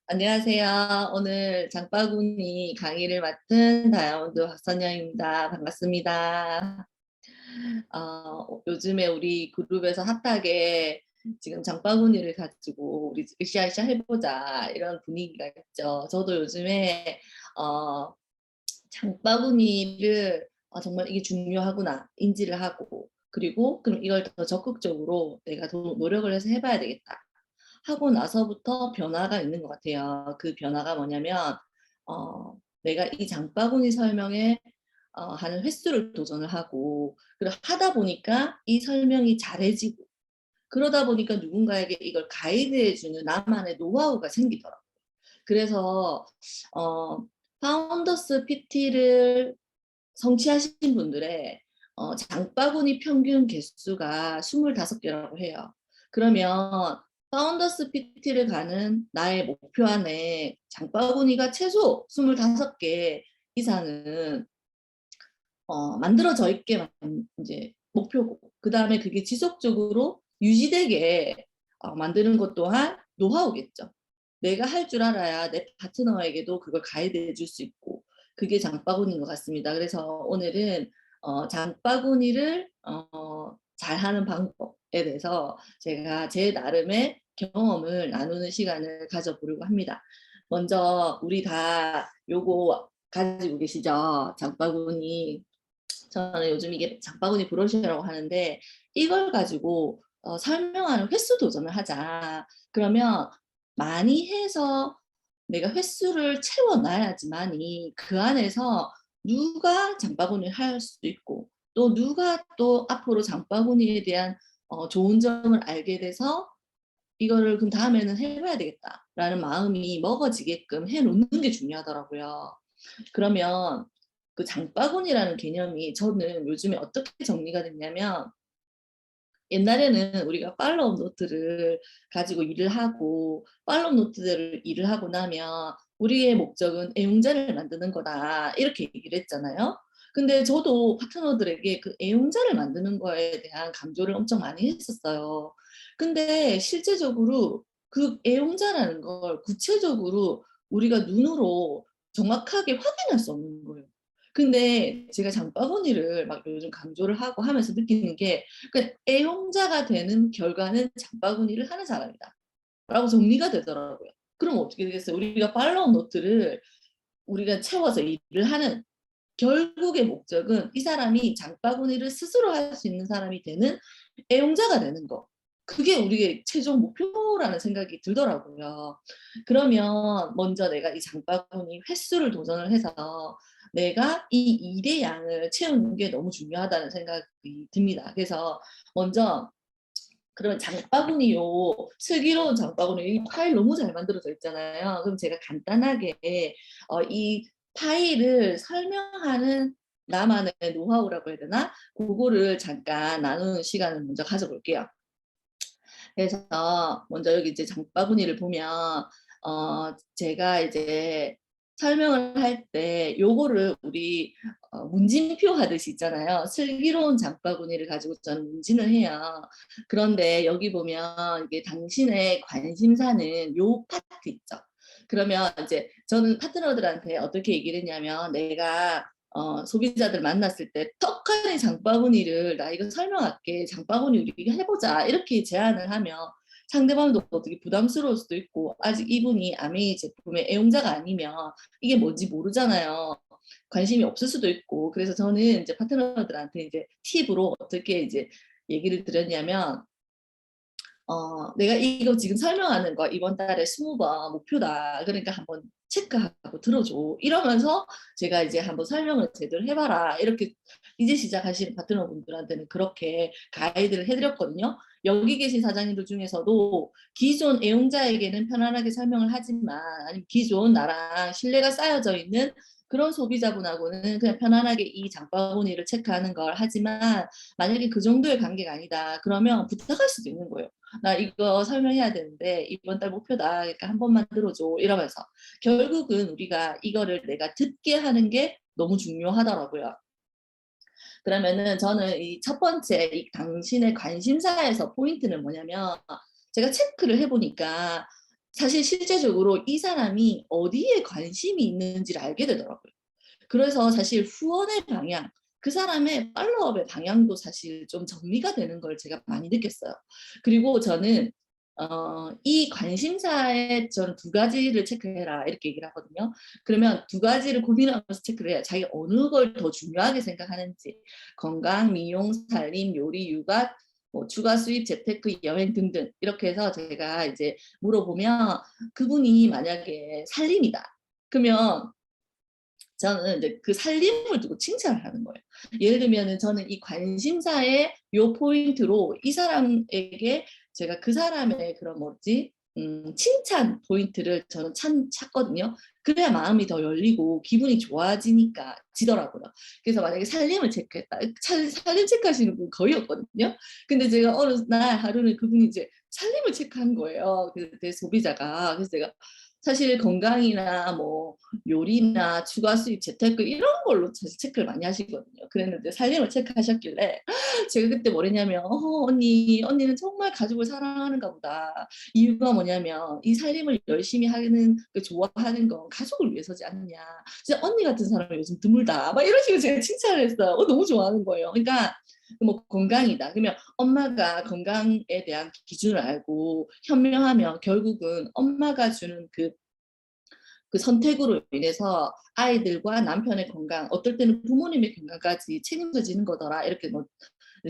안녕하세요. 오늘 장바구니 강의를 맡은 다이아몬드 박선영입니다. 반갑습니다. 요즘에 우리 그룹에서 핫하게 지금 장바구니를 가지고 우리 으쌰으쌰 해보자 이런 분위기가 있죠. 저도 요즘에 어, 장바구니를 정말 이게 중요하구나 인지를 하고, 그리고 그럼 이걸 더 적극적으로 내가 더 노력을 해서 해봐야 되겠다 하고 나서부터 변화가 있는 것 같아요. 그 변화가 뭐냐면 내가 이 장바구니 설명에 하는 횟수를 도전을 하고, 그리고 하다 보니까 이 설명이 잘해지고, 그러다 보니까 누군가에게 이걸 가이드해주는 나만의 노하우가 생기더라고요. 그래서 어, 파운더스 PT를 성취하신 분들의 장바구니 평균 개수가 25개라고 해요. 그러면 파운더스 PT를 가는 나의 목표 안에 장바구니가 최소 25개 이상은 만들어져 있게 이제 목표고, 그 다음에 그게 지속적으로 유지되게 만드는 것 또한 노하우겠죠. 내가 할 줄 알아야 내 파트너에게도 그걸 가이드해 줄 수 있고, 그게 장바구니인 것 같습니다. 그래서 오늘은 장바구니를 잘하는 방법에 대해서 제가 제 나름의 경험을 나누는 시간을 가져보려고 합니다. 먼저 우리 다 요거 가지고 계시죠? 장바구니. 저는 요즘 이게 장바구니 브러쉬라고 하는데, 이걸 가지고 설명하는 횟수 도전을 하자. 그러면 많이 해서 내가 횟수를 채워놔야지만이 그 안에서 누가 장바구니를 할 수도 있고, 또 누가 또 앞으로 장바구니에 대한 좋은 점을 알게 돼서 이거를 그럼 다음에는 해봐야 되겠다라는 마음이 먹어지게끔 해놓는 게 중요하더라고요. 그러면 그 장바구니라는 개념이 저는 요즘에 어떻게 정리가 됐냐면, 옛날에는 우리가 팔로우 노트를 가지고 일을 하고, 팔로우 노트들을 일을 하고 나면 우리의 목적은 애용자를 만드는 거다 이렇게 얘기를 했잖아요. 근데 저도 파트너들에게 그 애용자를 만드는 거에 대한 강조를 엄청 많이 했었어요. 근데 실제적으로 그 애용자라는 걸 구체적으로 우리가 눈으로 정확하게 확인할 수 없는 거예요. 근데 제가 장바구니를 막 요즘 강조를 하고 하면서 느끼는 게, 그러니까 애용자가 되는 결과는 장바구니를 하는 사람이다 라고 정리가 되더라고요. 그럼 어떻게 되겠어요? 우리가 팔로우 노트를 우리가 채워서 일을 하는 결국의 목적은 이 사람이 장바구니를 스스로 할 수 있는 사람이 되는 애용자가 되는 거. 그게 우리의 최종 목표라는 생각이 들더라고요. 그러면 먼저 내가 이 장바구니 횟수를 도전을 해서 내가 이 일의 양을 채우는 게 너무 중요하다는 생각이 듭니다. 그래서 먼저, 그러면 장바구니요, 슬기로운 장바구니, 이 파일 너무 잘 만들어져 있잖아요. 그럼 제가 간단하게 이 파일을 설명하는 나만의 노하우라고 해야 되나? 그거를 잠깐 나누는 시간을 먼저 가져볼게요. 그래서 먼저 여기 이제 장바구니를 보면 제가 이제 설명을 할 때 요거를 우리 문진표 하듯이 있잖아요. 슬기로운 장바구니를 가지고 저는 문진을 해요. 그런데 여기 보면 이게 당신의 관심사는 요 파트 있죠. 그러면 이제 저는 파트너들한테 어떻게 얘기를 했냐면, 내가 소비자들 만났을 때 떡하니 장바구니를 나 이거 설명할게, 장바구니 우리 해보자 이렇게 제안을 하면 상대방도 어떻게 부담스러울 수도 있고, 아직 이분이 아메이 제품의 애용자가 아니면 이게 뭔지 모르잖아요. 관심이 없을 수도 있고. 그래서 저는 이제 파트너들한테 이제 팁으로 어떻게 이제 얘기를 드렸냐면, 내가 이거 지금 설명하는 거 이번 달에 20번 목표다. 그러니까 한번 체크하고 들어줘. 이러면서 제가 이제 한번 설명을 제대로 해봐라. 이렇게 이제 시작하시는 파트너분들한테는 그렇게 가이드를 해드렸거든요. 여기 계신 사장님들 중에서도 기존 애용자에게는 편안하게 설명을 하지만, 아니면 기존 나랑 신뢰가 쌓여져 있는 그런 소비자분하고는 그냥 편안하게 이 장바구니를 체크하는 걸 하지만, 만약에 그 정도의 관계가 아니다. 그러면 부탁할 수도 있는 거예요. 나 이거 설명해야 되는데 이번 달 목표다. 그러니까 한 번만 들어줘. 이러면서 결국은 우리가 이거를 내가 듣게 하는 게 너무 중요하더라고요. 그러면은 저는 이 첫 번째 이 당신의 관심사에서 포인트는 뭐냐면, 제가 체크를 해보니까 사실 실제적으로 이 사람이 어디에 관심이 있는지를 알게 되더라고요. 그래서 사실 후원의 방향, 그 사람의 팔로업의 방향도 사실 좀 정리가 되는 걸 제가 많이 느꼈어요. 그리고 저는 이 관심사에 저는 두 가지를 체크해라 이렇게 얘기를 하거든요. 그러면 두 가지를 고민하면서 체크를 해요. 자기가 어느 걸 더 중요하게 생각하는지. 건강, 미용, 살림, 요리, 육아, 뭐 추가 수입, 재테크, 여행 등등 이렇게 해서 제가 이제 물어보면 그분이 만약에 살림이다. 그러면 저는 이제 그 살림을 두고 칭찬을 하는 거예요. 예를 들면은 저는 이 관심사의 요 포인트로 이 사람에게 제가 그 사람의 그런 뭐지 칭찬 포인트를 저는 찾거든요. 그래야 마음이 더 열리고 기분이 좋아지니까 지더라고요. 그래서 만약에 살림을 체크했다. 살림 체크하시는 분 거의 없거든요. 근데 제가 어느 날 하루는 그분이 이제 살림을 체크한 거예요. 그 소비자가. 그래서 제가 사실 건강이나 뭐 요리나 추가 수입, 재테크 이런 걸로 사실 체크를 많이 하시거든요. 그랬는데 살림을 체크하셨길래 제가 그때 뭐랬냐면 언니는 정말 가족을 사랑하는가 보다. 이유가 뭐냐면 이 살림을 열심히 하는 그 좋아하는 건 가족을 위해서지 않느냐. 진짜 언니 같은 사람이 요즘 드물다. 막 이런 식으로 제가 칭찬을 했어요. 너무 좋아하는 거예요. 그러니까 뭐 건강이다. 그러면 엄마가 건강에 대한 기준을 알고 현명하면 결국은 엄마가 주는 그 선택으로 인해서 아이들과 남편의 건강, 어떨 때는 부모님의 건강까지 책임져지는 거더라. 이렇게 뭐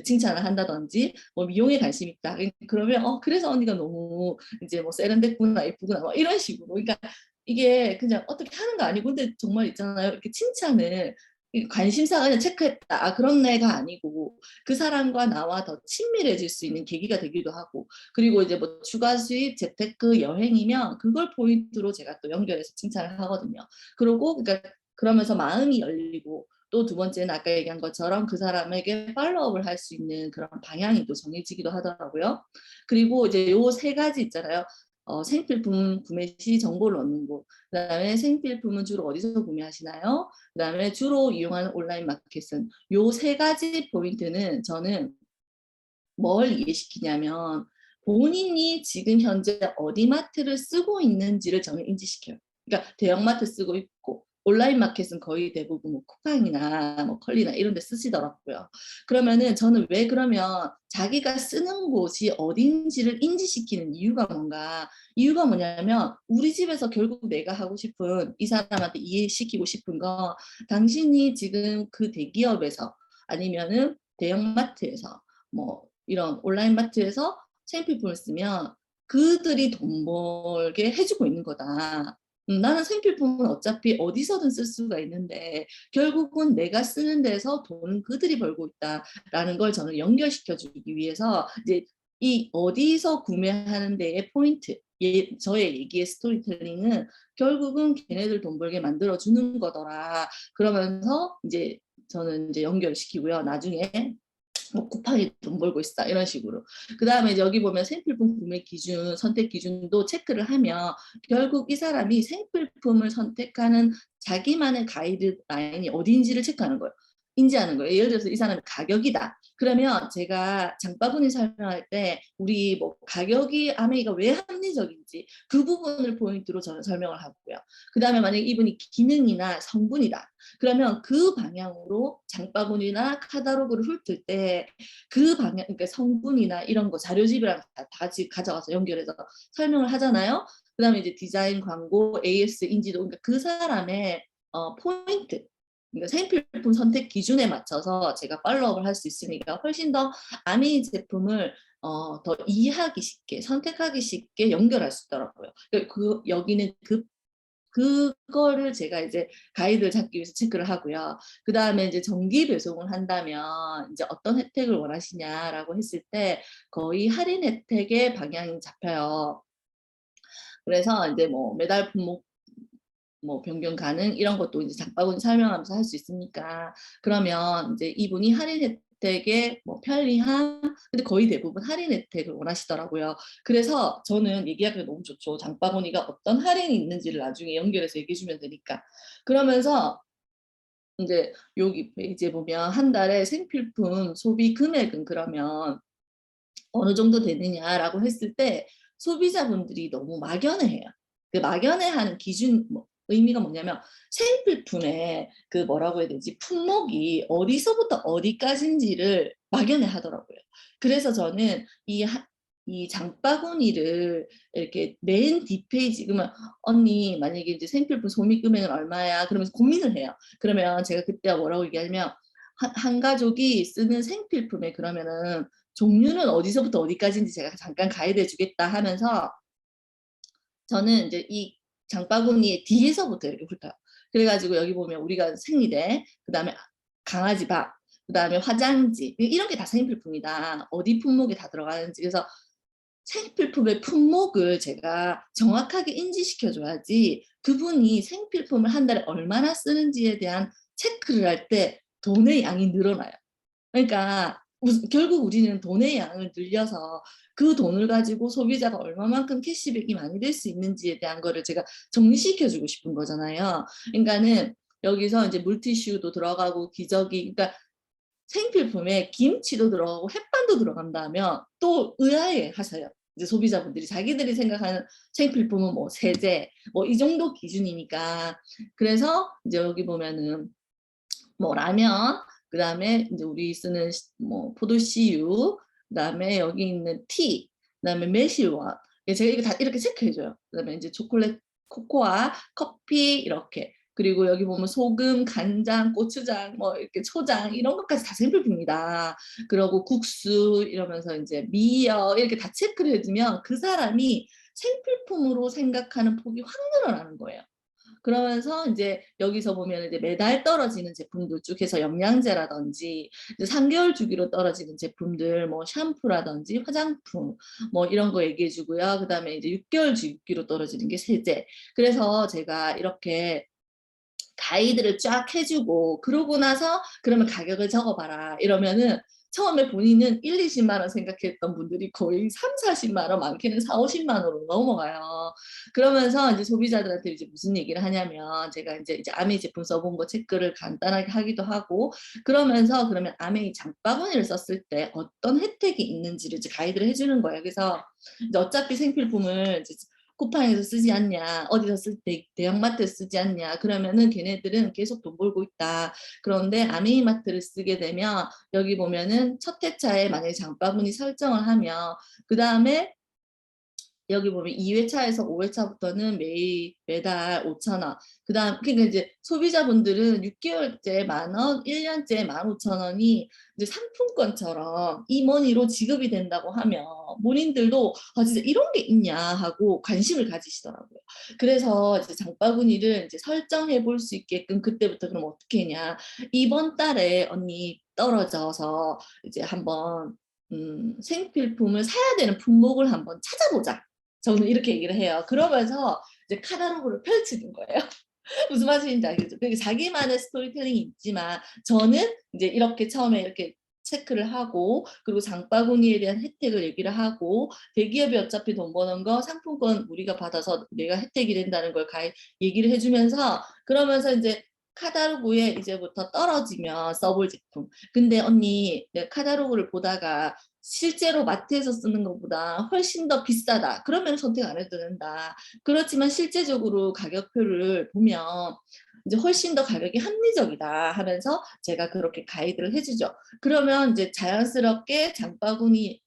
칭찬을 한다든지, 뭐 미용에 관심 있다. 그러면 그래서 언니가 너무 이제 뭐 세련됐구나, 예쁘구나, 뭐 이런 식으로. 그러니까 이게 그냥 어떻게 하는 거 아니고, 근데 정말 있잖아요. 이렇게 칭찬을 관심사가 그냥 체크했다. 그런 애가 아니고 그 사람과 나와 더 친밀해질 수 있는 계기가 되기도 하고 그리고 이제 뭐 추가 수입, 재테크, 여행이면 그걸 포인트로 제가 또 연결해서 칭찬을 하거든요. 그러고 그러니까 그러면서 마음이 열리고 또 두 번째는 아까 얘기한 것처럼 그 사람에게 팔로우업을 할 수 있는 그런 방향이 또 정해지기도 하더라고요. 그리고 이제 요 세 가지 있잖아요. 생필품 구매 시 정보를 얻는 곳, 그다음에 생필품은 주로 어디서 구매하시나요? 그다음에 주로 이용하는 온라인 마켓은 요 세 가지 포인트는 저는 뭘 이해시키냐면 본인이 지금 현재 어디 마트를 쓰고 있는지를 저는 인지시켜요. 그러니까 대형마트 쓰고 있고 온라인 마켓은 거의 대부분 뭐 쿠팡이나 뭐 컬리나 이런 데 쓰시더라고요. 그러면은 저는 왜 그러면 자기가 쓰는 곳이 어딘지를 인지시키는 이유가 뭔가 이유가 뭐냐면 우리 집에서 결국 내가 하고 싶은 이 사람한테 이해시키고 싶은 거 당신이 지금 그 대기업에서 아니면은 대형마트에서 뭐 이런 온라인 마트에서 생필품을 쓰면 그들이 돈 벌게 해주고 있는 거다. 나는 생필품은 어차피 어디서든 쓸 수가 있는데 결국은 내가 쓰는 데서 돈은 그들이 벌고 있다라는 걸 저는 연결시켜주기 위해서 이제 이 어디서 구매하는 데의 포인트, 저의 얘기의 스토리텔링은 결국은 걔네들 돈 벌게 만들어주는 거더라. 그러면서 이제 저는 이제 연결시키고요. 나중에 뭐 쿠팡이 돈 벌고 있어 이런 식으로. 그 다음에 여기 보면 생필품 구매 기준, 선택 기준도 체크를 하면 결국 이 사람이 생필품을 선택하는 자기만의 가이드라인이 어디인지를 체크하는 거예요. 인지하는 거예요. 예를 들어서 이 사람이 가격이다. 그러면 제가 장바구니 설명할 때 우리 뭐 가격이 아메이가 왜 합리적인지 그 부분을 포인트로 저는 설명을 하고요. 그 다음에 만약에 이분이 기능이나 성분이다. 그러면 그 방향으로 장바구니나 카탈로그를 훑을 때 그 방향, 그러니까 성분이나 이런 거 자료집이랑 다 같이 가져가서 연결해서 설명을 하잖아요. 그 다음에 이제 디자인, 광고, AS, 인지도, 그러니까 그 사람의 포인트, 그러니까 생필품 선택 기준에 맞춰서 제가 팔로우업을 할 수 있으니까 훨씬 더 아미 제품을 더 이해하기 쉽게, 선택하기 쉽게 연결할 수 있더라고요. 여기는 그거를 제가 이제 가이드를 잡기 위해서 체크를 하고요. 그 다음에 이제 정기 배송을 한다면 이제 어떤 혜택을 원하시냐라고 했을 때 거의 할인 혜택의 방향이 잡혀요. 그래서 이제 뭐 매달 품목 뭐 변경 가능 이런 것도 이제 장바구니 설명하면서 할 수 있으니까 그러면 이제 이분이 할인 혜택의 뭐 편리함 근데 거의 대부분 할인 혜택을 원하시더라고요. 그래서 저는 얘기하기가 너무 좋죠. 장바구니가 어떤 할인이 있는지를 나중에 연결해서 얘기해 주면 되니까. 그러면서 이제 여기 페이지에 보면 한 달에 생필품 소비 금액은 그러면 어느 정도 되느냐라고 했을 때 소비자분들이 너무 막연해해요. 그 막연해하는 기준 의미가 뭐냐면 생필품의 그 뭐라고 해야 되지? 품목이 어디서부터 어디까지인지를 막연해하더라고요. 그래서 저는 이 장바구니를 이렇게 맨 뒷페이지, 그러면 언니 만약에 이제 생필품 소비 금액은 얼마야? 그러면서 고민을 해요. 그러면 제가 그때 뭐라고 얘기하냐면 한 가족이 쓰는 생필품에 그러면은 종류는 어디서부터 어디까지인지 제가 잠깐 가이드 해주겠다 하면서 저는 이제 이 장바구니의 뒤에서부터 이렇게 훑어요. 그래가지고 여기 보면 우리가 생리대, 그 다음에 강아지 밥, 그 다음에 화장지, 이런 게 다 생필품이다. 어디 품목에 다 들어가는지. 그래서 생필품의 품목을 제가 정확하게 인지시켜줘야지 그분이 생필품을 한 달에 얼마나 쓰는지에 대한 체크를 할 때 돈의 양이 늘어나요. 그러니까 결국 우리는 돈의 양을 늘려서 그 돈을 가지고 소비자가 얼마만큼 캐시백이 많이 될 수 있는지에 대한 거를 제가 정리시켜주고 싶은 거잖아요. 그러니까는 여기서 이제 물티슈도 들어가고 기저귀, 그러니까 생필품에 김치도 들어가고 햇반도 들어간다면 또 의아해 하셔요. 이제 소비자분들이 자기들이 생각하는 생필품은 뭐 세제 뭐 이 정도 기준이니까. 그래서 이제 여기 보면은 뭐 라면, 그다음에 이제 우리 쓰는 뭐 포도씨유, 그다음에 여기 있는 티, 그다음에 매실원. 제가 이거 다 이렇게 체크해줘요. 그다음에 이제 초콜릿, 코코아, 커피 이렇게. 그리고 여기 보면 소금, 간장, 고추장, 뭐 이렇게 초장 이런 것까지 다 생필품이다. 그리고 국수 이러면서 이제 미역 이렇게 다 체크를 해주면 그 사람이 생필품으로 생각하는 폭이 확 늘어나는 거예요. 그러면서 이제 여기서 보면 이제 매달 떨어지는 제품들 중에서 영양제라든지 이제 3개월 주기로 떨어지는 제품들, 뭐 샴푸라든지 화장품, 뭐 이런 거 얘기해 주고요. 그 다음에 이제 6개월 주기로 떨어지는 게 세제. 그래서 제가 이렇게 가이드를 쫙 해주고 그러고 나서 그러면 가격을 적어봐라 이러면은 처음에 본인은 1, 20만 원 생각했던 분들이 거의 3, 40만 원, 많게는 4, 50만 원으로 넘어가요. 그러면서 이제 소비자들한테 이제 무슨 얘기를 하냐면 제가 이제 아메이 제품 써본 거 체크를 간단하게 하기도 하고 그러면서 그러면 아메이 장바구니를 썼을 때 어떤 혜택이 있는지를 이제 가이드를 해주는 거예요. 그래서 이제 어차피 생필품을 이제 쿠팡에서 쓰지 않냐, 어디서 쓸 때 대형마트에서 쓰지 않냐, 그러면은 걔네들은 계속 돈 벌고 있다. 그런데 아메이마트를 쓰게 되면 여기 보면은 첫 회차에 만약에 장바구니 설정을 하면 그 다음에 여기 보면 2회차에서 5회차부터는 매달 5천 원. 그다음 그러니까 이제 소비자분들은 6개월째 만 원, 1년째 15,000원이 이제 상품권처럼 이머니로 지급이 된다고 하면 본인들도 아 진짜 이런 게 있냐 하고 관심을 가지시더라고요. 그래서 이제 장바구니를 이제 설정해 볼 수 있게끔 그때부터 그럼 어떻게 했냐. 이번 달에 언니 떨어져서 이제 한번 생필품을 사야 되는 품목을 한번 찾아보자. 저는 이렇게 얘기를 해요. 그러면서 이제 카탈로그를 펼치는 거예요. 무슨 말인지 알겠죠? 그게 자기만의 스토리텔링이 있지만 저는 이제 이렇게 처음에 이렇게 체크를 하고 그리고 장바구니에 대한 혜택을 얘기를 하고 대기업이 어차피 돈 버는 거 상품권 우리가 받아서 내가 혜택이 된다는 걸 얘기를 해주면서 그러면서 이제 카탈로그에 이제부터 떨어지면 써볼 제품. 근데 언니 내가 카탈로그를 보다가 실제로 마트에서 쓰는 것보다 훨씬 더 비싸다. 그러면 선택 안 해도 된다. 그렇지만 실제적으로 가격표를 보면 이제 훨씬 더 가격이 합리적이다 하면서 제가 그렇게 가이드를 해주죠. 그러면 이제 자연스럽게 장바구니는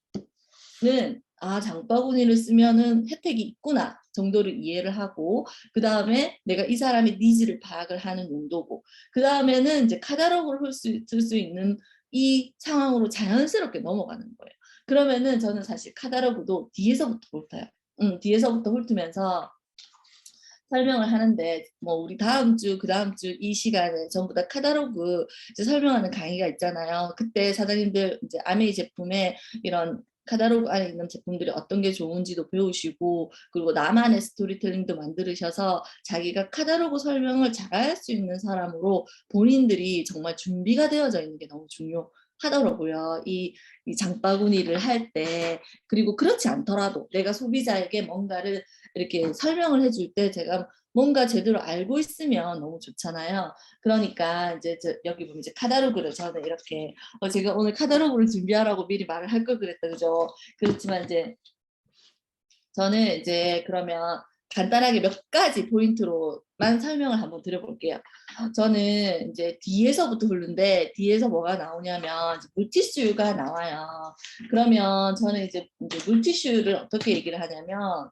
아 장바구니를 쓰면은 혜택이 있구나 정도를 이해를 하고 그 다음에 내가 이 사람의 니즈를 파악을 하는 용도고 그 다음에는 이제 카탈로그를 쓸 수 있는 이 상황으로 자연스럽게 넘어가는 거예요. 그러면은 저는 사실 카탈로그도 뒤에서부터 훑어요. 뒤에서부터 훑으면서 설명을 하는데 뭐 우리 다음 주, 그 다음 주 이 시간에 전부 다 카탈로그 이제 설명하는 강의가 있잖아요. 그때 사장님들 이제 아메이 제품에 이런 카탈로그 안에 있는 제품들이 어떤 게 좋은지도 배우시고 그리고 나만의 스토리텔링도 만들으셔서 자기가 카탈로그 설명을 잘할 수 있는 사람으로 본인들이 정말 준비가 되어져 있는 게 너무 중요하더라고요. 이 장바구니를 할 때. 그리고 그렇지 않더라도 내가 소비자에게 뭔가를 이렇게 설명을 해줄 때 제가 뭔가 제대로 알고 있으면 너무 좋잖아요. 그러니까 이제 여기 보면 이제 카탈로그를 저는 이렇게 제가 오늘 카탈로그를 준비하라고 미리 말을 할 걸 그랬다 그죠? 그렇지만 이제 저는 이제 그러면 간단하게 몇 가지 포인트로만 설명을 한번 드려볼게요. 저는 이제 D에서부터 흐르는데 D에서 뭐가 나오냐면 물티슈가 나와요. 그러면 저는 이제 물티슈를 어떻게 얘기를 하냐면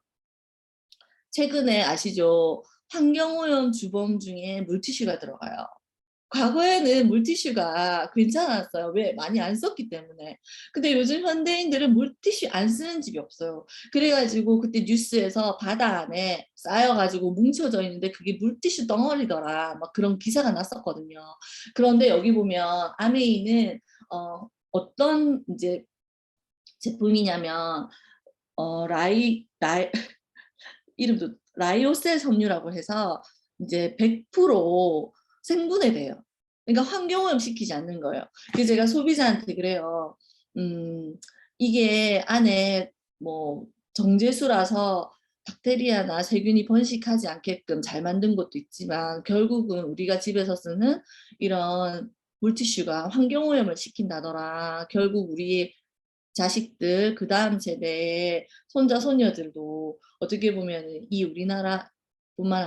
최근에 아시죠? 환경오염 주범 중에 물티슈가 들어가요. 과거에는 물티슈가 괜찮았어요. 왜? 많이 안 썼기 때문에. 근데 요즘 현대인들은 물티슈 안 쓰는 집이 없어요. 그래가지고 그때 뉴스에서 바다 안에 쌓여가지고 뭉쳐져 있는데 그게 물티슈 덩어리더라. 막 그런 기사가 났었거든요. 그런데 여기 보면 아메이는 어떤 이제 제품이냐면 라이 이름도 라이오셀 섬유라고 해서 이제 100% 생분해돼요. 그러니까 환경오염 시키지 않는 거예요. 그래서 제가 소비자한테 그래요. 음, 이게 안에 뭐 정제수라서 박테리아나 세균이 번식하지 않게끔 잘 만든 것도 있지만 결국은 우리가 집에서 쓰는 이런 물티슈가 환경오염을 시킨다더라. 결국 우리 자식들, 그 다음 세대의 손자, 손녀들도 어떻게 보면 이 우리나라뿐만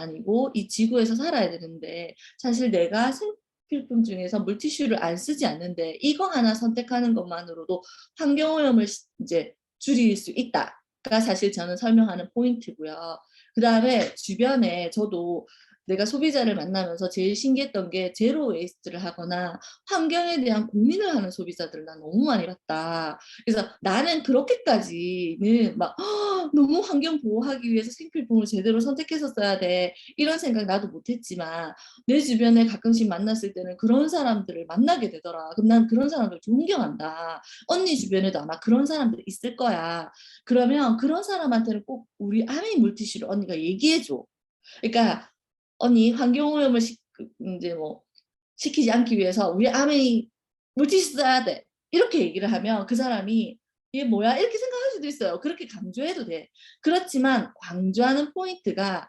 아니고 이 지구에서 살아야 되는데 사실 내가 생필품 중에서 물티슈를 안 쓰지 않는데 이거 하나 선택하는 것만으로도 환경오염을 이제 줄일 수 있다가 사실 저는 설명하는 포인트고요. 그 다음에 주변에 저도 내가 소비자를 만나면서 제일 신기했던 게 제로 웨이스트를 하거나 환경에 대한 고민을 하는 소비자들을 난 너무 많이 봤다. 그래서 나는 그렇게까지는 막 너무 환경 보호하기 위해서 생필품을 제대로 선택해서 써야 돼. 이런 생각 나도 못했지만 내 주변에 가끔씩 만났을 때는 그런 사람들을 만나게 되더라. 그럼 난 그런 사람들 존경한다. 언니 주변에도 아마 그런 사람들 있을 거야. 그러면 그런 사람한테는 꼭 우리 아메이 물티슈를 언니가 얘기해줘. 그러니까 언니 환경오염을 이제 뭐 시키지 않기 위해서 우리 아메이 물티슈 써야 돼. 이렇게 얘기를 하면 그 사람이 이게 뭐야? 이렇게 생각할 수도 있어요. 그렇게 강조해도 돼. 그렇지만 강조하는 포인트가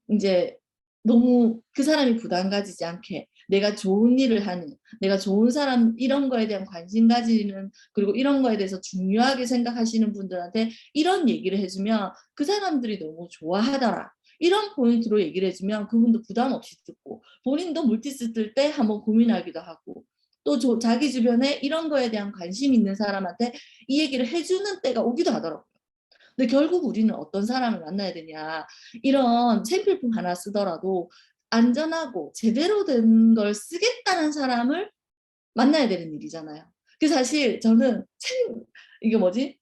이제 너무 그 사람이 부담 가지지 않게 내가 좋은 일을 하는, 내가 좋은 사람 이런 거에 대한 관심 가지는 그리고 이런 거에 대해서 중요하게 생각하시는 분들한테 이런 얘기를 해주면 그 사람들이 너무 좋아하더라. 이런 포인트로 얘기를 해주면 그분도 부담 없이 듣고 본인도 물티슈 쓸 때 한번 고민하기도 하고 또 자기 주변에 이런 거에 대한 관심 있는 사람한테 이 얘기를 해주는 때가 오기도 하더라고요. 근데 결국 우리는 어떤 사람을 만나야 되냐. 이런 생필품 하나 쓰더라도 안전하고 제대로 된 걸 쓰겠다는 사람을 만나야 되는 일이잖아요. 그 사실 저는 이게 뭐지?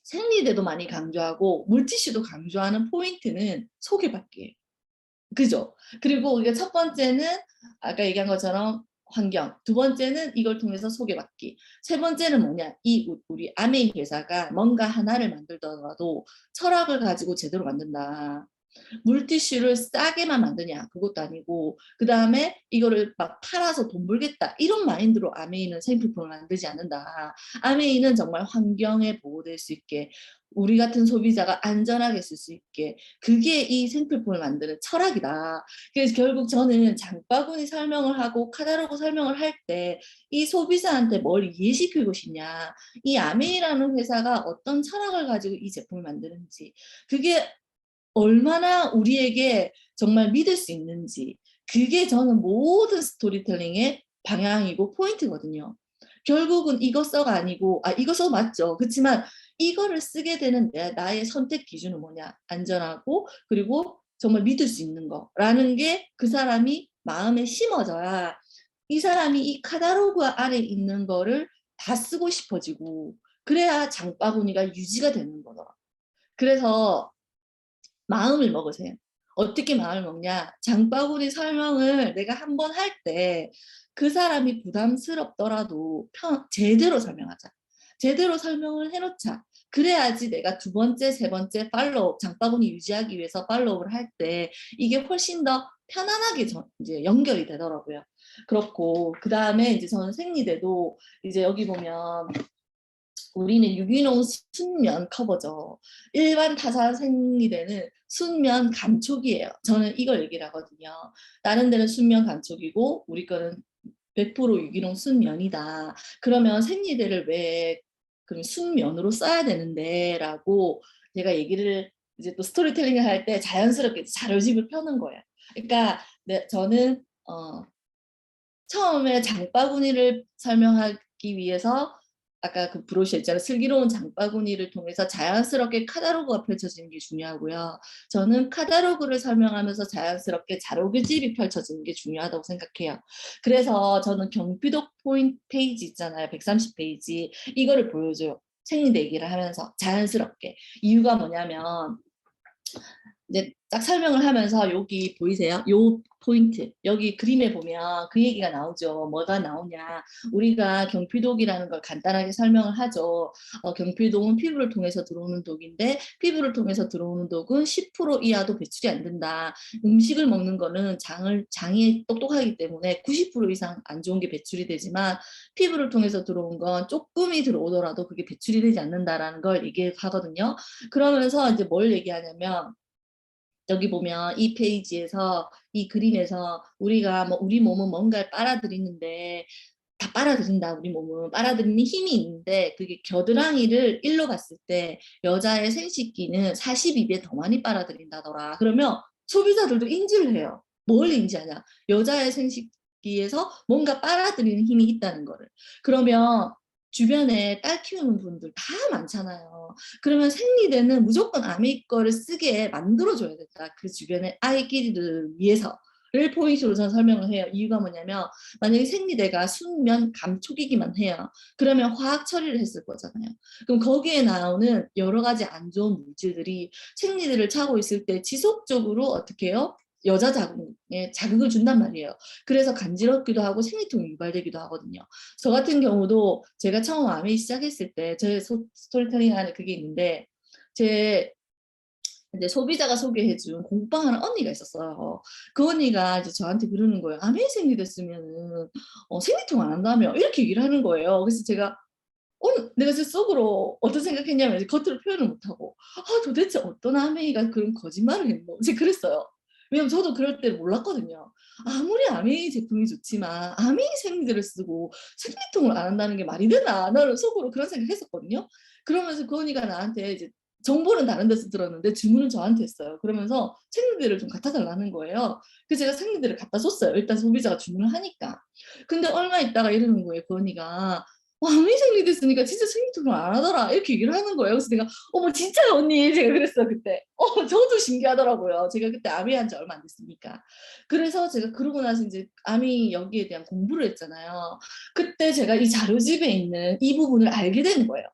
생리대도 많이 강조하고 물티슈도 강조하는 포인트는 소개받기예요. 그죠? 그리고 이게 첫 번째는 아까 얘기한 것처럼 환경, 두 번째는 이걸 통해서 소개받기, 세 번째는 뭐냐? 우리 아메이 회사가 뭔가 하나를 만들더라도 철학을 가지고 제대로 만든다. 물티슈를 싸게만 만드냐 그것도 아니고 그 다음에 이거를 막 팔아서 돈 벌겠다 이런 마인드로 아메이는 생필품을 만들지 않는다. 아메이는 정말 환경에 보호될 수 있게 우리 같은 소비자가 안전하게 쓸 수 있게 그게 이 생필품을 만드는 철학이다. 그래서 결국 저는 장바구니 설명을 하고 카탈로그 설명을 할 때 이 소비자한테 뭘 이해시키고 싶냐 이 아메이라는 회사가 어떤 철학을 가지고 이 제품을 만드는지 그게 얼마나 우리에게 정말 믿을 수 있는지 그게 저는 모든 스토리텔링의 방향이고 포인트거든요. 결국은 이것서가 아니고 이것서 맞죠. 그렇지만 이거를 쓰게 되는 나의 선택 기준은 뭐냐 안전하고 그리고 정말 믿을 수 있는 거라는 게 그 사람이 마음에 심어져야 이 사람이 이 카탈로그 안에 있는 거를 다 쓰고 싶어지고 그래야 장바구니가 유지가 되는 거더라. 그래서 마음을 먹으세요. 어떻게 마음을 먹냐? 장바구니 설명을 내가 한번 할 때 그 사람이 부담스럽더라도 제대로 설명하자. 제대로 설명을 해놓자. 그래야지 내가 두 번째, 세 번째 팔로우, 장바구니 유지하기 위해서 팔로우를 할 때 이게 훨씬 더 편안하게 이제 연결이 되더라고요. 그렇고, 그 다음에 이제 저는 생리대도 이제 여기 보면 우리는 유기농 순면 커버죠. 일반 타사 생리대는 순면 감촉이에요. 저는 이걸 얘기를 하거든요. 다른 데는 순면 감촉이고 우리 거는 100% 유기농 순면이다. 그러면 생리대를 왜 그럼 순면으로 써야 되는데 라고 제가 얘기를 이제 또 스토리텔링을 할 때 자연스럽게 자료집을 펴는 거예요. 그러니까 저는 처음에 장바구니를 설명하기 위해서 아까 그 브로셔 있잖아요. 슬기로운 장바구니를 통해서 자연스럽게 카탈로그가 펼쳐지는 게 중요하고요. 저는 카탈로그를 설명하면서 자연스럽게 자료집이 펼쳐지는 게 중요하다고 생각해요. 그래서 저는 경피독 포인트 페이지 있잖아요. 130페이지. 이거를 보여줘요. 생리 얘기를 하면서 자연스럽게. 이유가 뭐냐면 이제 딱 설명을 하면서 여기 보이세요? 요 포인트 여기 그림에 보면 그 얘기가 나오죠. 뭐가 나오냐? 우리가 경피독이라는 걸 간단하게 설명을 하죠. 경피독은 피부를 통해서 들어오는 독인데 피부를 통해서 들어오는 독은 10% 이하도 배출이 안 된다. 음식을 먹는 거는 장이 똑똑하기 때문에 90% 이상 안 좋은 게 배출이 되지만 피부를 통해서 들어온 건 조금이 들어오더라도 그게 배출이 되지 않는다라는 걸 얘기하거든요. 그러면서 이제 뭘 얘기하냐면 여기 보면 이 페이지에서 이 그림에서 우리가 뭐 우리 몸은 뭔가를 빨아들이는데 다 빨아들인다. 우리 몸은 빨아들이는 힘이 있는데 그게 겨드랑이를 일로 봤을 때 여자의 생식기는 42배 더 많이 빨아들인다더라. 그러면 소비자들도 인지를 해요. 뭘 인지하냐? 여자의 생식기에서 뭔가 빨아들이는 힘이 있다는 거를. 그러면 주변에 딸 키우는 분들 다 많잖아요. 그러면 생리대는 무조건 아미 거를 쓰게 만들어줘야 된다. 그 주변에 아이끼리를 위해서. 를 포인트로 저는 설명을 해요. 이유가 뭐냐면 만약에 생리대가 순면 감촉이기만 해요. 그러면 화학 처리를 했을 거잖아요. 그럼 거기에 나오는 여러 가지 안 좋은 물질들이 생리대를 차고 있을 때 지속적으로 어떻게 해요? 여자 자궁에 자극을 준단 말이에요. 그래서 간지럽기도 하고 생리통이 유발되기도 하거든요. 저 같은 경우도 제가 처음 암이 시작했을 때 제 스토리텔링 안에 그게 있는데 제 이제 소비자가 소개해준 공부하는 언니가 있었어요. 그 언니가 이제 저한테 그러는 거예요. 암이 생리됐으면은 생리통 안 한다며 이렇게 얘기를 하는 거예요. 그래서 제가 내가 제 속으로 어떤 생각했냐면 이제 겉으로 표현을 못하고 도대체 어떤 아메이가 그런 거짓말을 했노? 이제 그랬어요. 왜냐면 저도 그럴 때 몰랐거든요. 아무리 아메이 제품이 좋지만 아메이 생리대를 쓰고 생리통을 안 한다는 게 말이 되나? 나는 속으로 그런 생각했었거든요. 그러면서 그 언니가 나한테 이제 정보는 다른 데서 들었는데 주문은 저한테 했어요. 그러면서 생리대를 좀 갖다 달라는 거예요. 그래서 제가 생리대를 갖다 줬어요. 일단 소비자가 주문을 하니까. 근데 얼마 있다가 이러는 거예요. 그 언니가 암이 생리됐으니까 진짜 생리통을 안 하더라 이렇게 얘기를 하는 거예요. 그래서 내가 어머 진짜요 언니 제가 그랬어 그때. 저도 신기하더라고요. 제가 그때 암이 한 지 얼마 안 됐으니까. 그래서 제가 그러고 나서 이제 암이 여기에 대한 공부를 했잖아요. 그때 제가 이 자료집에 있는 이 부분을 알게 된 거예요.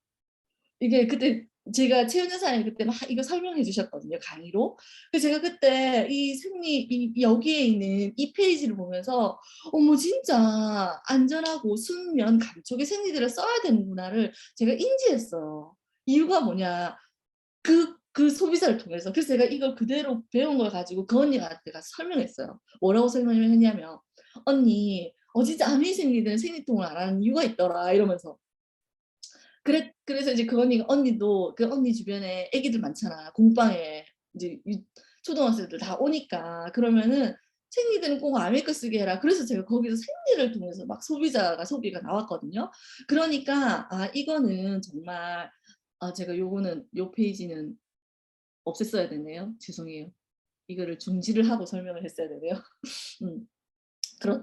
이게 그때 제가 최은여사님 그때 막 이거 설명해 주셨거든요, 강의로. 그래서 제가 그때 이 생리 여기에 있는 이 페이지를 보면서 어머 진짜 안전하고 순면 감촉의 생리대를 써야 되는구나를 제가 인지했어요. 이유가 뭐냐? 그 소비자를 통해서. 그래서 제가 이걸 그대로 배운 걸 가지고 그 언니한테 가서 설명했어요. 뭐라고 설명을 했냐면 "언니 진짜 암이 생리대는 생리통을 안 하는 이유가 있더라." 이러면서. 그래서 이제 그 언니가 언니도 그 언니 주변에 애기들 많잖아. 공방에 이제 초등학생들 다 오니까 그러면은 "생리대는 꼭 아메이커 쓰게 해라." 그래서 제가 거기서 생리를 통해서 막 소비자가 소비가 나왔거든요. 그러니까 이거는 정말 제가 요거는 요 페이지는 없앴어야 되네요. 죄송해요. 이거를 중지를 하고 설명을 했어야 되네요. 음.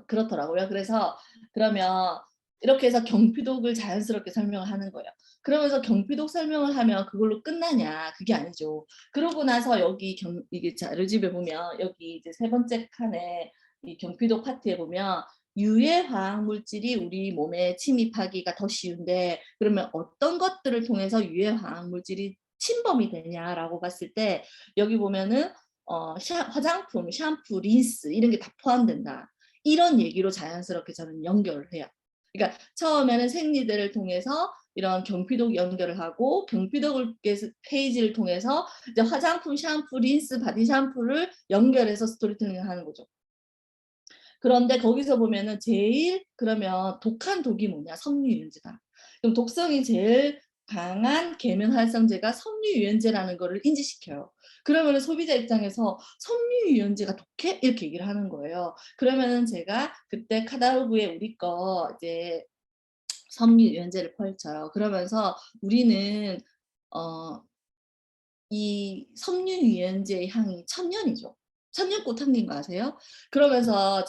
그렇더라고요. 그래서 그러면 이렇게 해서 경피독을 자연스럽게 설명을 하는 거예요. 그러면서 경피독 설명을 하면 그걸로 끝나냐? 그게 아니죠. 그러고 나서 여기 이게 자료집에 보면 여기 이제 세 번째 칸에 이 경피독 파트에 보면 유해 화학 물질이 우리 몸에 침입하기가 더 쉬운데 그러면 어떤 것들을 통해서 유해 화학 물질이 침범이 되냐라고 봤을 때 여기 보면은 화장품, 샴푸, 린스 이런 게 다 포함된다. 이런 얘기로 자연스럽게 저는 연결을 해요. 그러니까 처음에는 생리대를 통해서 이런 경피독 연결을 하고 경피독을 페이지를 통해서 이제 화장품, 샴푸, 린스, 바디 샴푸를 연결해서 스토리텔링을 하는 거죠. 그런데 거기서 보면은 제일 그러면 독한 독이 뭐냐? 섬유유연제다. 그럼 독성이 제일 강한 계면활성제가 섬유유연제라는 거를 인지시켜요. 그러면은 소비자 입장에서 "섬유유연제가 독해?" 이렇게 얘기를 하는 거예요. 그러면은 제가 그때 카다로그에 우리 거 이제 섬유유연제를 펼쳐요. 그러면서 우리는 어 이 섬유유연제의 향이 천년이죠. 천년꽃 향기인 거 아세요? 그러면서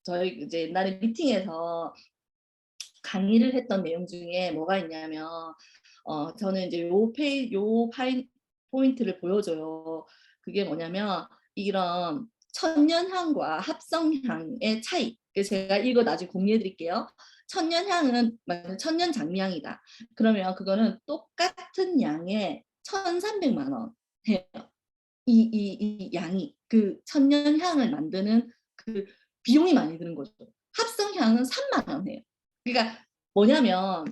저희 이제 옛날에 미팅에서 강의를 했던 내용 중에 뭐가 있냐면 저는 이제 요 파인 포인트를 보여줘요. 그게 뭐냐면 이런 천년향과 합성향의 차이. 그래서 제가 이거 나중에 공유해 드릴게요. 천년향은 천년 장미향이다. 그러면 그거는 똑같은 양의 1,300만 원 해요. 이 양이 그 천년향을 만드는 그 비용이 많이 드는 거죠. 합성향은 3만 원 해요. 그러니까 뭐냐면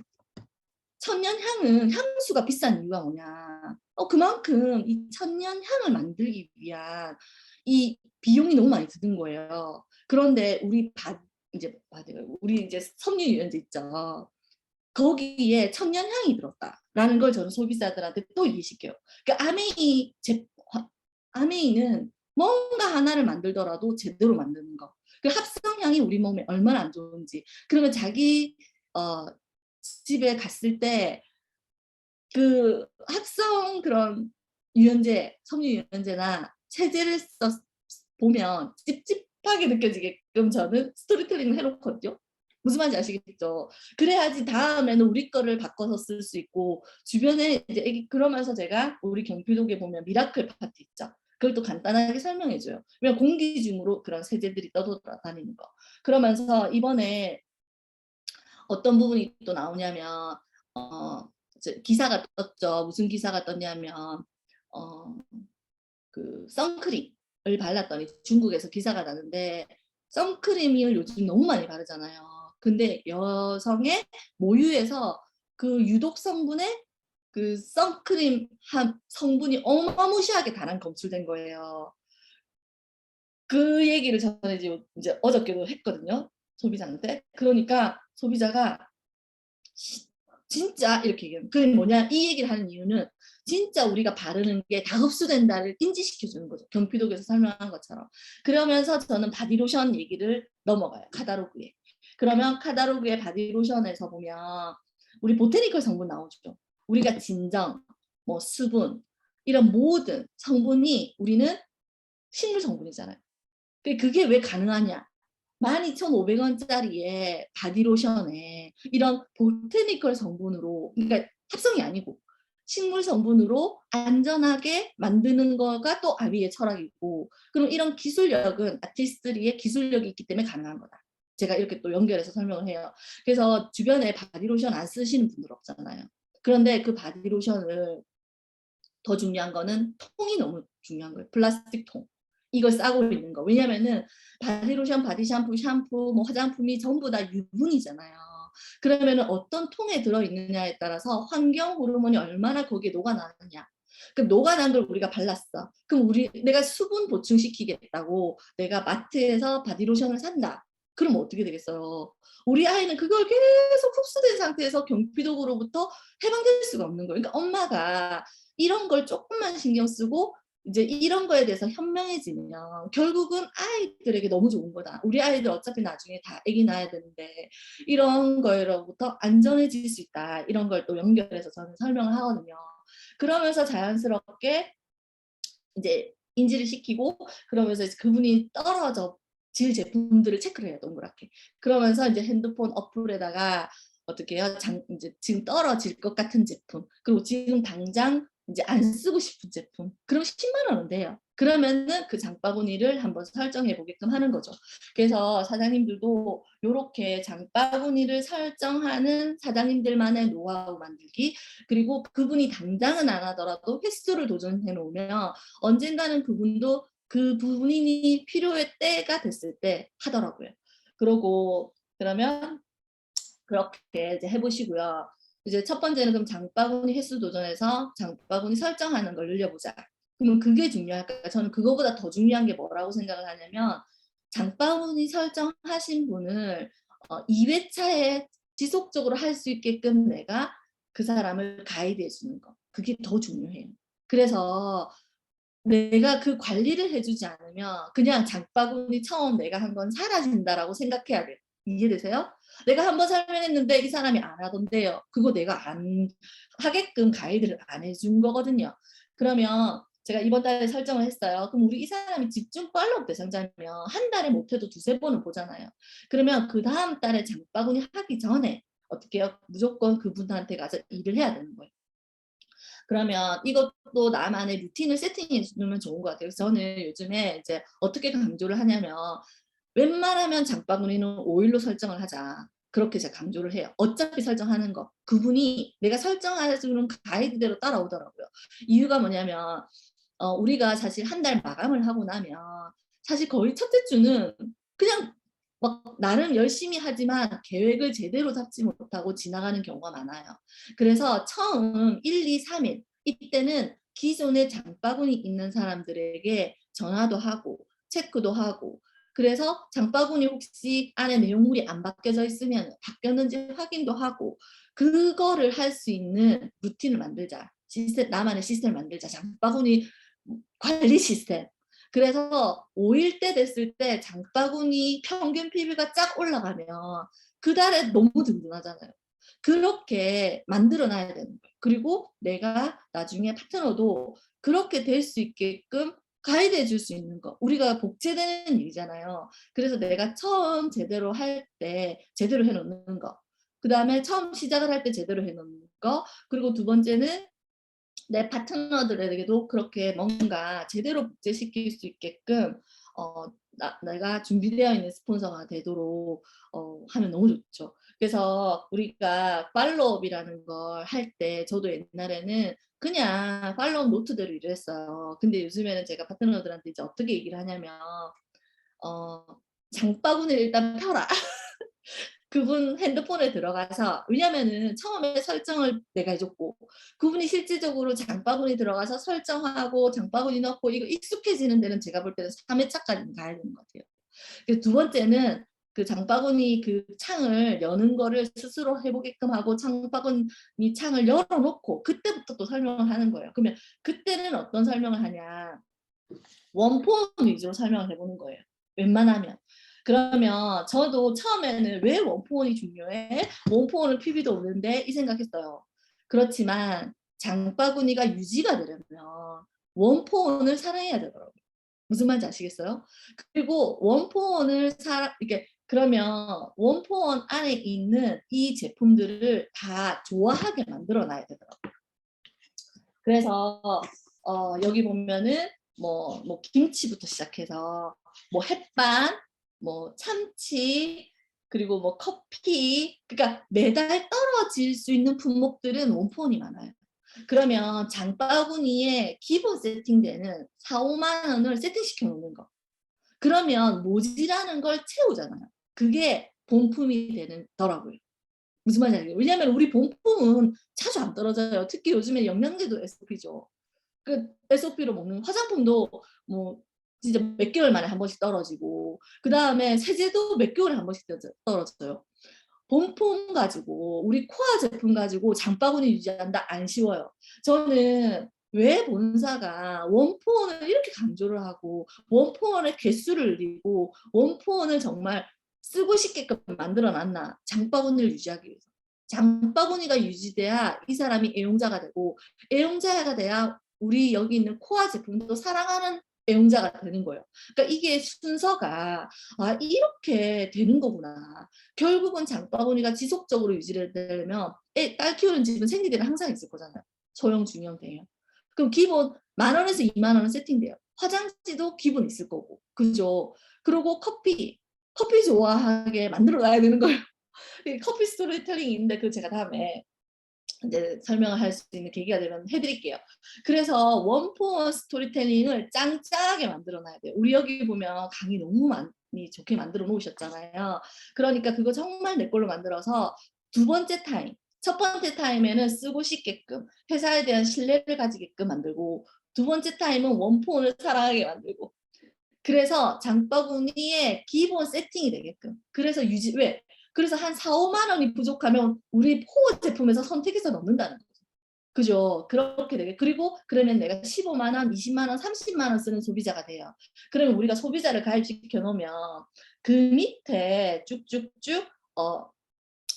천년향은 향수가 비싼 이유가 뭐냐? 그만큼 이 천년향을 만들기 위한 이 비용이 너무 많이 드는 거예요. 그런데 우리 이제 섬유유연제 있죠. 거기에 천년향이 들었다라는 걸 저는 소비자들한테 또 이해시켜요. 그러니까 아메이는 뭔가 하나를 만들더라도 제대로 만드는 거. 그 합성향이 우리 몸에 얼마나 안 좋은지. 그러면 자기 어, 집에 갔을 때 그 합성 그런 섬유유연제나 세제를 보면 찝찝하게 느껴지게끔 저는 스토리텔링을 해놓거든요. 무슨 말인지 아시겠죠? 그래야지 다음에는 우리 거를 바꿔서 쓸 수 있고 주변에 이제 그러면서 제가 우리 경기도에 보면 미라클 파티 있죠. 그걸 또 간단하게 설명해줘요. 왜냐면 공기 중으로 그런 세제들이 떠돌아다니는 거. 그러면서 이번에 어떤 부분이 또 나오냐면 기사가 떴죠. 무슨 기사가 떴냐면 어, 그 선크림을 발랐더니 중국에서 기사가 나는데 선크림을 요즘 너무 많이 바르잖아요. 근데 여성의 모유에서 그 유독 성분의 그 선크림 성분이 어마무시하게 다량 검출된 거예요. 그 얘기를 저는 이제 어저께도 했거든요. 소비자한테. 그러니까 소비자가 진짜 이렇게 얘기해요. 그게 뭐냐 이 얘기를 하는 이유는 진짜 우리가 바르는 게 다 흡수된다를 인지시켜주는 거죠. 경피독에서 설명한 것처럼. 그러면서 저는 바디로션 얘기를 넘어가요. 카다로그에. 그러면 카다로그의 바디로션에서 보면 우리 보테니컬 성분 나오죠. 우리가 진정, 뭐 수분 이런 모든 성분이 우리는 식물 성분이잖아요. 그게 왜 가능하냐? 12,500원짜리의 바디로션에 이런 보테니컬 성분으로, 그러니까 합성이 아니고 식물 성분으로 안전하게 만드는 거가 또 아비의 철학이고, 그럼 이런 기술력은 아티스트리의 기술력이 있기 때문에 가능한 거다. 제가 이렇게 또 연결해서 설명을 해요. 그래서 주변에 바디로션 안 쓰시는 분들 없잖아요. 그런데 그 바디로션을 더 중요한 거는 통이 너무 중요한 거예요. 플라스틱 통. 이걸 싸고 있는 거. 왜냐면은 바디로션, 바디샴푸, 샴푸, 뭐 화장품이 전부 다 유분이잖아요. 그러면은 어떤 통에 들어있느냐에 따라서 환경 호르몬이 얼마나 거기에 녹아나느냐. 그럼 녹아난 걸 우리가 발랐어. 그럼 내가 수분 보충시키겠다고 내가 마트에서 바디로션을 산다. 그럼 어떻게 되겠어요? 우리 아이는 그걸 계속 흡수된 상태에서 경피독으로부터 해방될 수가 없는 거예요. 그러니까 엄마가 이런 걸 조금만 신경 쓰고 이제 이런 거에 대해서 현명해지면 결국은 아이들에게 너무 좋은 거다. 우리 아이들 어차피 나중에 다 아기 낳아야 되는데 이런 거로부터 안전해질 수 있다. 이런 걸 또 연결해서 저는 설명을 하거든요. 그러면서 자연스럽게 이제 인지를 시키고 그러면서 이제 그분이 떨어져 질 제품들을 체크를 해요. 동그랗게. 그러면서 이제 핸드폰 어플에다가 어떻게 해요? 이제 지금 떨어질 것 같은 제품 그리고 지금 당장 이제 안 쓰고 싶은 제품 그럼 10만 원은 돼요. 그러면은 그 장바구니를 한번 설정해 보게끔 하는 거죠. 그래서 사장님들도 이렇게 장바구니를 설정하는 사장님들만의 노하우 만들기 그리고 그분이 당장은 안 하더라도 횟수를 도전해 놓으면 언젠가는 그분도 그 본인이 필요의 때가 됐을 때 하더라고요. 그러면 그렇게 이제 해보시고요. 이제 첫 번째는 그럼 장바구니 횟수 도전해서 장바구니 설정하는 걸 늘려보자. 그러면 그게 중요할까요? 저는 그거보다 더 중요한 게 뭐라고 생각을 하냐면 장바구니 설정하신 분을 2회차에 지속적으로 할 수 있게끔 내가 그 사람을 가이드해 주는 거. 그게 더 중요해요. 그래서 내가 그 관리를 해주지 않으면 그냥 장바구니 처음 내가 한 건 사라진다라고 생각해야 돼요. 이해되세요? 내가 한번 설명했는데 이 사람이 안 하던데요. 그거 내가 안 하게끔 가이드를 안 해준 거거든요. 그러면 제가 이번 달에 설정을 했어요. 그럼 우리 이 사람이 집중 팔로업 대상자면 한 달에 못해도 두세 번은 보잖아요. 그러면 그다음 달에 장바구니 하기 전에 어떻게 해요? 무조건 그분한테 가서 일을 해야 되는 거예요. 그러면 이것도 나만의 루틴을 세팅해 주면 좋은 것 같아요. 그래서 저는 요즘에 이제 어떻게 강조를 하냐면 웬만하면 장바구니는 5일로 설정을 하자. 그렇게 제가 강조를 해요. 어차피 설정하는 거. 그분이 내가 설정해주는 가이드대로 따라오더라고요. 이유가 뭐냐면 우리가 사실 한 달 마감을 하고 나면 사실 거의 첫째 주는 그냥 막 나름 열심히 하지만 계획을 제대로 잡지 못하고 지나가는 경우가 많아요. 그래서 처음 1, 2, 3일 이때는 기존에 장바구니 있는 사람들에게 전화도 하고 체크도 하고 그래서 장바구니 혹시 안에 내용물이 안 바뀌어져 있으면 바뀌었는지 확인도 하고 그거를 할 수 있는 루틴을 만들자. 시스템, 나만의 시스템을 만들자. 장바구니 관리 시스템. 그래서 5일 때 됐을 때 장바구니 평균 PB가 쫙 올라가면 그 달에 너무 든든하잖아요. 그렇게 만들어 놔야 되는 거예요. 그리고 내가 나중에 파트너도 그렇게 될 수 있게끔 가이드해 줄 수 있는 거. 우리가 복제되는 일이잖아요. 그래서 내가 처음 제대로 할 때 제대로 해놓는 거. 그 다음에 처음 시작을 할 때 제대로 해놓는 거. 그리고 두 번째는 내 파트너들에게도 그렇게 뭔가 제대로 복제시킬 수 있게끔 내가 준비되어 있는 스폰서가 되도록 하면 너무 좋죠. 그래서 우리가 팔로업이라는 걸 할 때 저도 옛날에는 그냥 팔로업 노트대로 일을 했어요. 근데 요즘에는 제가 파트너들한테 이제 어떻게 얘기를 하냐면 어, 장바구니를 일단 펴라. 그분 핸드폰에 들어가서 왜냐면은 처음에 설정을 내가 해줬고 그분이 실질적으로 장바구니 들어가서 설정하고 장바구니 넣고 이거 익숙해지는 데는 제가 볼 때는 3회차까지는 가야 되는 것 같아요. 그래서 두 번째는 그 장바구니 그 창을 여는 거를 스스로 해보게끔 하고 장바구니 창을 열어놓고 그때부터 또 설명을 하는 거예요. 그러면 그때는 어떤 설명을 하냐 원폰 위주로 설명을 해보는 거예요. 웬만하면. 그러면 저도 처음에는 왜 원폰이 중요해? 원폰은 PB도 오는데 이 생각했어요. 그렇지만 장바구니가 유지가 되려면 원폰을 사랑해야 되더라고요. 무슨 말인지 아시겠어요? 그리고 원폰을 이렇게 그러면 원폰 안에 있는 이 제품들을 다 좋아하게 만들어 놔야 되더라고요. 그래서 여기 보면은 뭐 김치부터 시작해서 뭐 햇반, 뭐 참치, 그리고 뭐 커피, 그러니까 매달 떨어질 수 있는 품목들은 원폰이 많아요. 그러면 장바구니에 기본 세팅되는 4, 5만 원을 세팅시켜 놓는 거. 그러면 모지라는 걸 채우잖아요. 그게 본품이 되더라고요. 무슨 말인지 알겠어요? 왜냐하면 우리 본품은 자주 안 떨어져요. 특히 요즘에 영양제도 SOP죠. 그 SOP로 먹는 화장품도 뭐 진짜 몇 개월 만에 한 번씩 떨어지고 그 다음에 세제도 몇 개월에 한 번씩 떨어져요. 본품 가지고 우리 코아 제품 가지고 장바구니 유지한다 안 쉬워요. 저는 왜 본사가 원포원을 이렇게 강조를 하고 원포원의 개수를 늘리고 원포원을 정말 쓰고 싶게끔 만들어 놨나 장바구니를 유지하기 위해서. 장바구니가 유지돼야 이 사람이 애용자가 되고 애용자가 돼야 우리 여기 있는 코아 제품도 사랑하는 애용자가 되는 거예요. 그러니까 이게 순서가 이렇게 되는 거구나. 결국은 장바구니가 지속적으로 유지를 되려면 딸 키우는 집은 생리대는 항상 있을 거잖아요. 소형, 중형, 대형. 그럼 기본 10,000원에서 20,000원은 세팅돼요. 화장지도 기본 있을 거고. 그죠? 그리고 커피 좋아하게 만들어 놔야 되는 거예요. 커피 스토리텔링이 있는데 그 제가 다음에 이제 설명을 할 수 있는 계기가 되면 해드릴게요. 그래서 원포원 스토리텔링을 짱짱하게 만들어 놔야 돼요. 우리 여기 보면 강의 너무 많이 좋게 만들어 놓으셨잖아요. 그러니까 그거 정말 내 걸로 만들어서 두 번째 타임, 첫 번째 타임에는 쓰고 싶게끔 회사에 대한 신뢰를 가지게끔 만들고 두 번째 타임은 원포원을 사랑하게 만들고 그래서 장바구니의 기본 세팅이 되게끔. 그래서 왜? 그래서 한 4, 5만 원이 부족하면 우리 포 제품에서 선택해서 넣는다는 거죠. 그죠? 그렇게 되게. 그리고 그러면 내가 15만 원, 20만 원, 30만 원 쓰는 소비자가 돼요. 그러면 우리가 소비자를 가입시켜 놓으면 그 밑에 쭉쭉쭉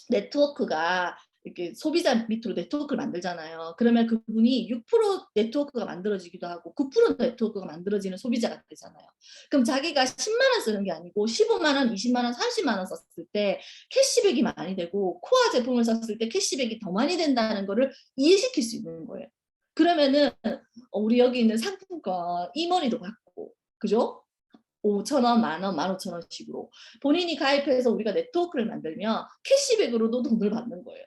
네트워크가 이렇게 소비자 밑으로 네트워크를 만들잖아요. 그러면 그분이 6% 네트워크가 만들어지기도 하고 9% 네트워크가 만들어지는 소비자가 되잖아요. 그럼 자기가 10만 원 쓰는 게 아니고 15만 원, 20만 원, 30만 원 썼을 때 캐시백이 많이 되고 코아 제품을 썼을 때 캐시백이 더 많이 된다는 거를 이해시킬 수 있는 거예요. 그러면은 우리 여기 있는 상품권 이머니도 받고, 그죠? 5,000원, 만원, 15,000원씩으로 본인이 가입해서 우리가 네트워크를 만들면 캐시백으로도 돈을 받는 거예요.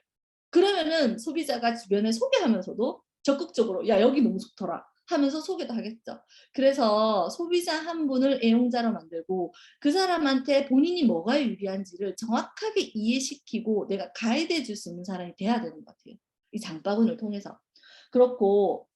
그러면은 소비자가 주변에 소개하면서도 적극적으로 야 여기 너무 좋더라 하면서 소개도 하겠죠. 그래서 소비자 한 분을 애용자로 만들고 그 사람한테 본인이 뭐가 유리한지를 정확하게 이해시키고 내가 가이드해 줄 수 있는 사람이 돼야 되는 것 같아요. 이 장바구니를 통해서. 그렇고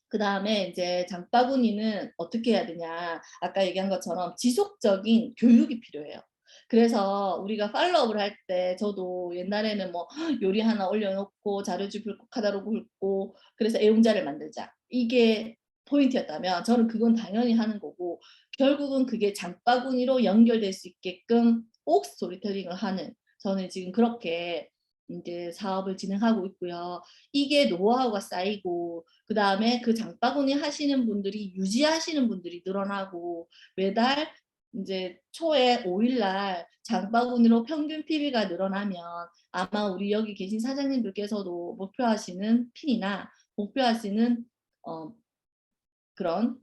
그다음에 이제 장바구니는 어떻게 해야 되냐. 아까 얘기한 것처럼 지속적인 교육이 필요해요. 그래서 우리가 팔로우업을 할 때 저도 옛날에는 뭐 요리 하나 올려놓고 자료주 굵고 카다로그 굵고 그래서 애용자를 만들자. 이게 포인트였다면 저는 그건 당연히 하는 거고 결국은 그게 장바구니로 연결될 수 있게끔 꼭 스토리텔링을 하는 저는 지금 그렇게 이제 사업을 진행하고 있고요. 이게 노하우가 쌓이고 그다음에 그 장바구니 하시는 분들이 유지하시는 분들이 늘어나고 매달 이제 초에 5일 날 장바구니로 평균 PB가 늘어나면 아마 우리 여기 계신 사장님들께서도 목표하시는 핀이나 목표하시는 어, 그런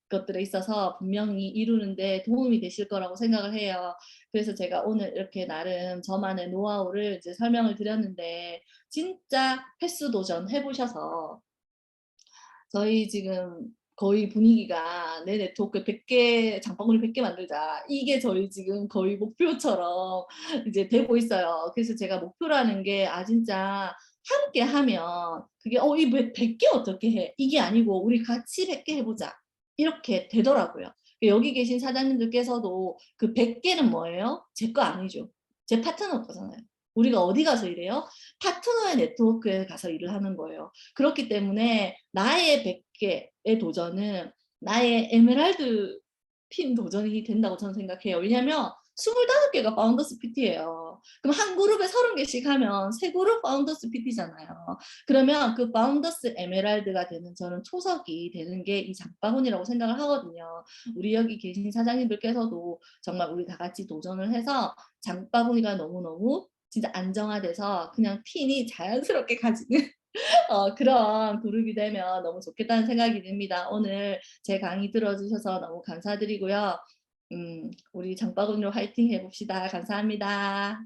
것들에 있어서 분명히 이루는데 도움이 되실 거라고 생각을 해요. 그래서 제가 오늘 이렇게 나름 저만의 노하우를 이제 설명을 드렸는데 진짜 횟수 도전 해보셔서 저희 지금 거의 분위기가 내 네트워크 100개, 장바구니 100개 만들자. 이게 저희 지금 거의 목표처럼 이제 되고 있어요. 그래서 제가 목표라는 게, 진짜 함께 하면 그게, 이 100개 어떻게 해? 이게 아니고, 우리 같이 100개 해보자. 이렇게 되더라고요. 여기 계신 사장님들께서도 그 100개는 뭐예요? 제 거 아니죠. 제 파트너 거잖아요. 우리가 어디 가서 일해요? 파트너의 네트워크에 가서 일을 하는 거예요. 그렇기 때문에 나의 100개의 도전은 나의 에메랄드 핀 도전이 된다고 저는 생각해요. 왜냐하면 25개가 파운더스 PT예요. 그럼 한 그룹에 30개씩 하면 세 그룹 파운더스 PT잖아요. 그러면 그 파운더스 에메랄드가 되는 저는 초석이 되는 게 이 장바구니라고 생각을 하거든요. 우리 여기 계신 사장님들께서도 정말 우리 다 같이 도전을 해서 장바구니가 너무너무 진짜 안정화돼서 그냥 핀이 자연스럽게 가지는 그런 그룹이 되면 너무 좋겠다는 생각이 듭니다. 오늘 제 강의 들어주셔서 너무 감사드리고요. 우리 장바구니로 화이팅 해봅시다. 감사합니다.